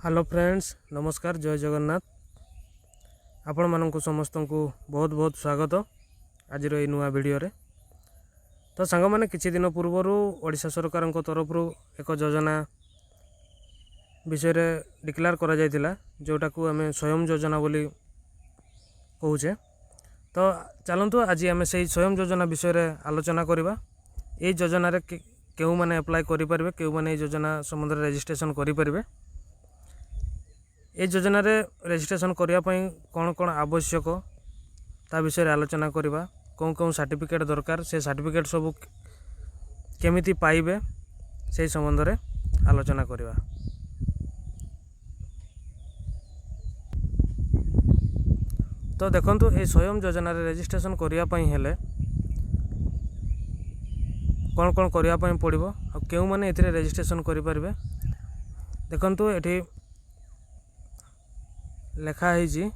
Hello friends नमस्कार जय जगन्नाथ आपण मानक समस्त को बहुत बहुत स्वागत आज नुआ वीडियो रे। तो सांग मैंने किछि दिन पूर्वर ओडिशा सरकार तरफ एक योजना विषय रे डिक्लेयर करा जायतिला जोटा को आम स्वयं योजना बोली कहूचे। तो चलतु आज आम से स्वयं योजना विषय रे आलोचना करवा। ये योजना रे केउ माने अप्लाई करि परिबे, केउ माने योजना संबंध रजिस्ट्रेशन करि परिबे। ये योजना रे रजिस्ट्रेशन करने कौन कौन आवश्यक ता विषय आलोचना करवा। कौन कौन सर्टिफिकेट दरकार, से सर्टिफिकेट सब केमिति पाइबे से संबंध रे आलोचना करवा। तो देखंतु ये स्वयं योजना रे रजिस्ट्रेशन करने हेले कौन कौन करने पड़ो आ केउ माने एथिरे रजिस्ट्रेशन करि परिबे। देखंतु एठी लेखा है 1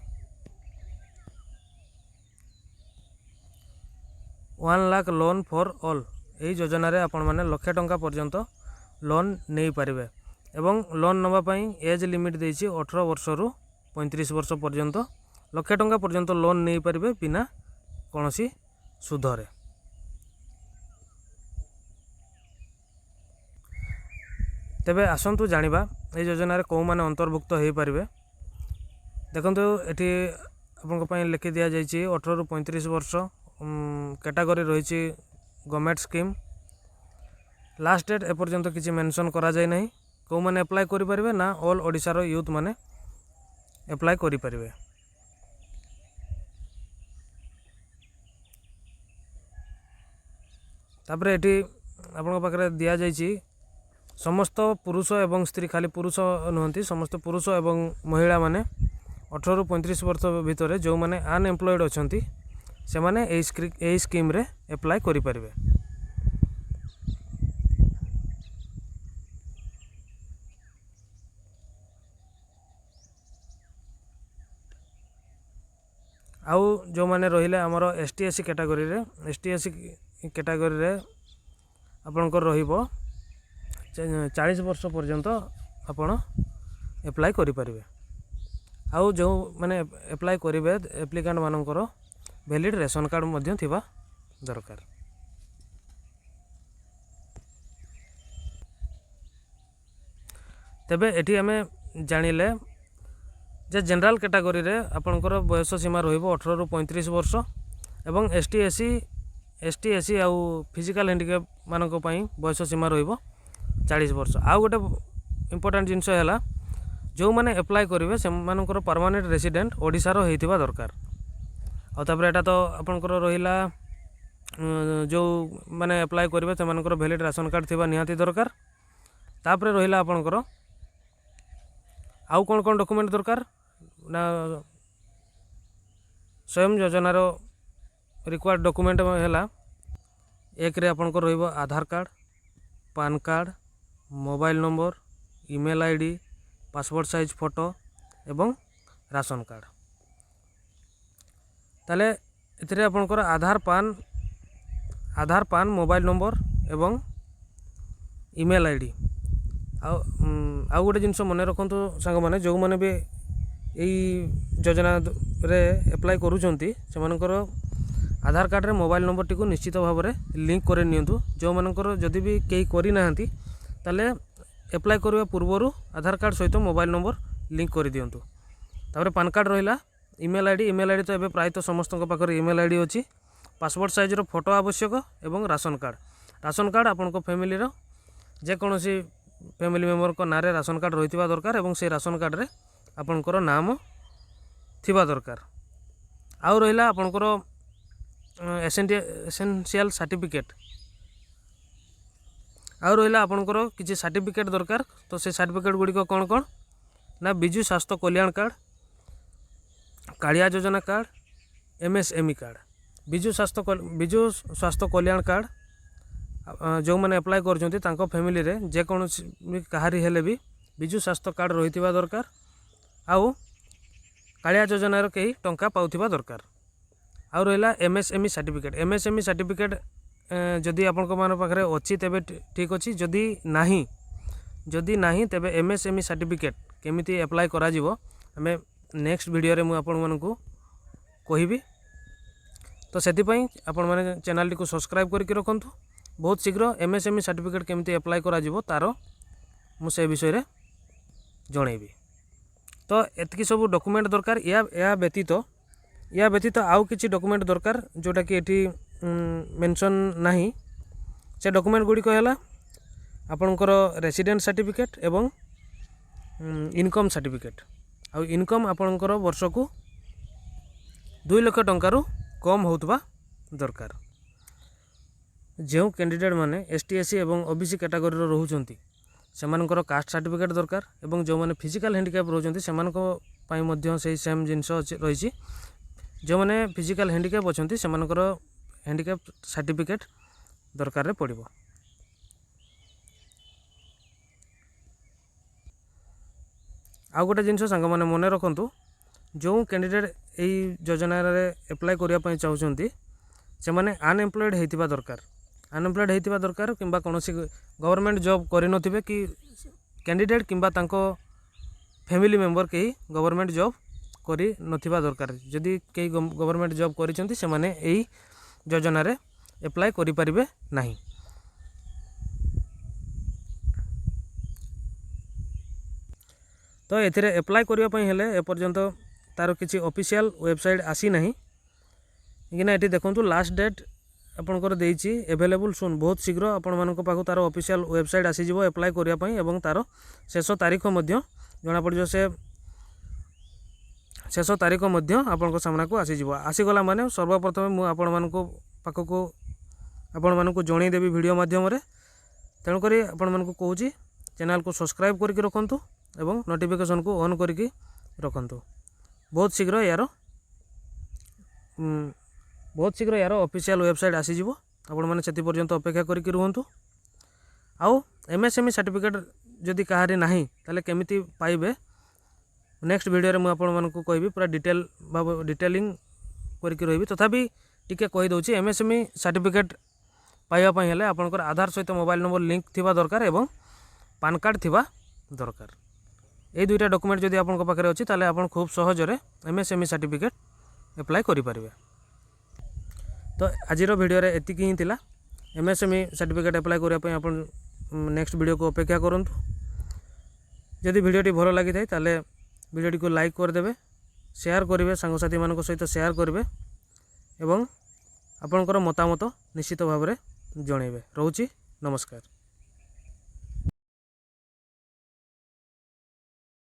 लाख लोन फॉर ऑल। यही योजना रे आपण माने लक्ष टंका पर्यंत लोन नहीं पारिबे एवं लोन नवा पई एज लिमिट देछि 18 वर्ष रु 35 वर्ष पर्यंत लक्ष टंका पर्यंत लोन नहीं पारिबे बिना कोनोसी सुध रे। तेबे आसंतु जानिबा ए योजना रे को माने अंतर्भुक्त हो पारिबे। देखो ये आपंपाई लिखि दि जाइए 18 रु 35 वर्ष कैटेगरी रही गवर्नमेंट स्कीम। लास्ट डेट एपर्यंत किसी मेंशन करा जाय नहीं। कौ मैंने अप्लाई करें ना ऑल ओडिशार यूथ मैंने अप्लाई करें। तापर ये आपण पाखे दि जाइए समस्त पुरुष एवं स्त्री, खाली पुरुष नुहति समस्त पुरुष एवं महिला माने 18 रु 35 वर्ष भितर जो मैंने अनएम्प्लॉयड अच्छा से मैंने यही स्कीम रे अप्लाई करि परिबे। आउ जो मैंने रहिले हमर एसटी कैटेगरी रे, एसटी कैटेगरी रे आपनकर रहिबो 40 वर्ष पर्यंत आपण अप्लाई करि परिबे। आउ जो मैंने अप्लाई करेंगे एप्लिकांट मानकर वैलिड रेशन कार्ड मध्य थिबा दरकार। तेबे एठी आमे जानिले जे जनरल कैटेगरी रे आपनकर बयस सीमा रहिबो 18 रु 35 वर्ष एवं एसटी एससी आउ फिजिकल हैंडिकैप मानक पई बयस सीमा रहिबो 40 वर्ष। आउ गोटे इंपोर्टेंट जिनस हैला जो मैंने अप्लाई करेंगे से मानकर परमानेंट रेसिडेंट ओडिशार होइथिबा दरकार। आ तापर एटा तो आपनकर रहिला जो मैंने अप्लाई करेंगे से मानकर वैलिड राशन कार्ड थिबा निहाती दरकार। तापर रहिला आपनकर आउ कौन कौन डॉक्यूमेंट दरकार ना स्वयं योजनार रिक्वायर्ड डॉक्यूमेंट हैला एक रे आपनकर रहिबो Aadhaar card, PAN card, mobile number, email ID, passport size photo एवं राशन कार्ड। ताले इतरे आपनकर आधार पान मोबाइल नंबर एवं ईमेल आईडी। आउ गोटे जिनस मन रखु सांग माने जो माने भी यही योजना रे अप्लाई करूचंती से मानकर आधार कार्ड रे मोबाइल नंबर टी को निश्चित भाव में लिंक कर नियंतु। जो मानकर जदि भी कहीं करि नाहंती ताले अप्लाई करने पूर्वर आधार कार्ड सहित मोबाइल नंबर लिंक कर दिंतु। तापर पान कार्ड रहा, ईमेल आईडी तो एबे प्रायतः समस्त पाखे ईमेल आईडी अच्छी। पासपोर्ट साइज रो फोटो आवश्यक एवं राशन कार्ड आपन फैमिली रो जेकोसी फैमिली मेंबर को नारे राशन कार्ड रही दरकार एवं से राशन कार्ड रे आपनकर नाम थिबा दरकार। आउ रहिला आपनकर एसेंशियल सर्टिफिकेट। आउ रहिला आपनकर किछि सर्टिफिकेट दरकार। तो से सर्टिफिकेट गुड़िक कौन कौन ना विजु स्वास्थ्य कल्याण कार्ड, कालिया योजना कार्ड, एमएसएमई कार्ड। विजु स्वास्थ्य कल्याण कार्ड जो मैंने अप्लाई करछंती तांको फैमिली रे जे कोनोसी कहारी हेले भी विजु स्वास्थ्य कार्ड रहिथिबा दरकार। आउ कालिया योजना रो केही टंका पाउथिबा दरकार। आउ रहिला एमएसएमई सर्टिफिकेट जदि आपण मान पाखे अच्छी तेबे ठीक अच्छी, जदि नाही तेबे एमएसएमई सर्टिफिकेट केमिति अप्लाई करा जिवो आमे नेक्स्ट वीडियो रे मु आपण मानकु कहिबी। तो सेथिपई आपण माने चैनल टी को सब्सक्राइब करके रखंतु। बहुत शीघ्र एमएसएमई सर्टिफिकेट केमिति अप्लाई करा जिवो तार मु से विषय रे जणैबी। तो एतकी सब डॉक्यूमेंट दरकार। या व्यतीत आउ किछि डॉक्यूमेंट दरकार जोटा कि एठी मेंशन नाही। से डॉक्यूमेंट गुडी को हैला आपनकर रेसिडेंट सर्टिफिकेट एवं इनकम सर्टिफिकेट। आ इनकम आपनकर वर्ष को 2 लाख टंका रु कम होतबा दरकार। जो कैंडिडेट माने एसटी एससी एवं ओबीसी कैटेगरी रो रहउचंती सेमानकर कास्ट सर्टिफिकेट दरकार एवं जो माने फिजिकल हैंडिकैप रहउचंती सेमानक पई मध्य सेही सेम जिंस रहिछि। जो माने फिजिकल हैंडिकैप अछंती सेमानकर हैंडिकैप सर्टिफिकेट दरकार रे पड़िबो। आ गोटे जिनस सांग मैंने मन रखु जो कैंडिडेट यही योजना एप्लाई करने चाहते से मैंने अनएम्प्लॉयड होता दरकार। अनएम्प्लॉयड होता दरकार कि कौन गवर्नमेंट जॉब करे कि कैंडिडेट कि फैमिली मेंबर कहीं गवर्नमेंट जॉब करी नथिबा दरकार। जदि कई गवर्नमेंट जॉब करिसेंती से माने एही योजना रे अप्लाई करि परिबे नाही। तो एथिरे अप्लाई करिया पई हेले एपर्यंत तार किछि ऑफिशियल वेबसाइट आसी नाही। कि एठी देखंतु लास्ट डेट आपनकर देइछि अवेलेबल सुन। बहुत शीघ्र आपण मानक पाखु तार ऑफिशियल वेबसाइट आसी जिवो अप्लाई करिया पई एवं तार शेष तारीख मध्य जणा पड़िजो। से शेष तारीख मध्य आपनक सामना को आसी जिवो। आसी गला माने सर्वप्रथम मु आपण मानक पाखु आपण मानक जणै देबी वीडियो माध्यम रे। तेणु करी आपण मानक कहूची चैनल को सब्सक्राइब करके रखंतु एवं नोटिफिकेशन को ऑन करके रखंतु। बहुत शीघ्र यार ऑफिशियल वेबसाइट आसी जिवो। आपण माने सेति पर्यंत अपेक्षा करके रुहंतु। आउ एमएसएमई सर्टिफिकेट जदि कहारी नाही ताले केमिति पाइबे नेक्स्ट वीडियो रे मु आपण मानकु कहबी। पूरा डिटेलिंग करके रहिबी। तथापि टिके कहि दउची एमएसएमई सर्टिफिकेट पाइबा पई हेले आपनकर आधार सहित मोबाइल नंबर लिंक थिबा दरकार एवं पान कार्ड थिबा दरकार। ए दुईटा डॉक्यूमेंट जदि आपन पाखे अच्छी ताले आपन खूब सहज रे एमएसएमई सर्टिफिकेट अप्लाई करि परिबे। तो आजिर वीडियो रे एतिकी ही थिला। एमएसएमई सर्टिफिकेट अप्लाई करिया पई आपन नेक्स्ट वीडियो को अपेक्षा करंतु। जदि वीडियोटी भलो लागि थाय ताले वीडियोटी को लाइक कर देबे, शेयर करिवे, सांगसाथी मानक सहित शेयर करिवे एवं आपनकर मतामत निश्चित भाव रे जणैबे। रहउची नमस्कार।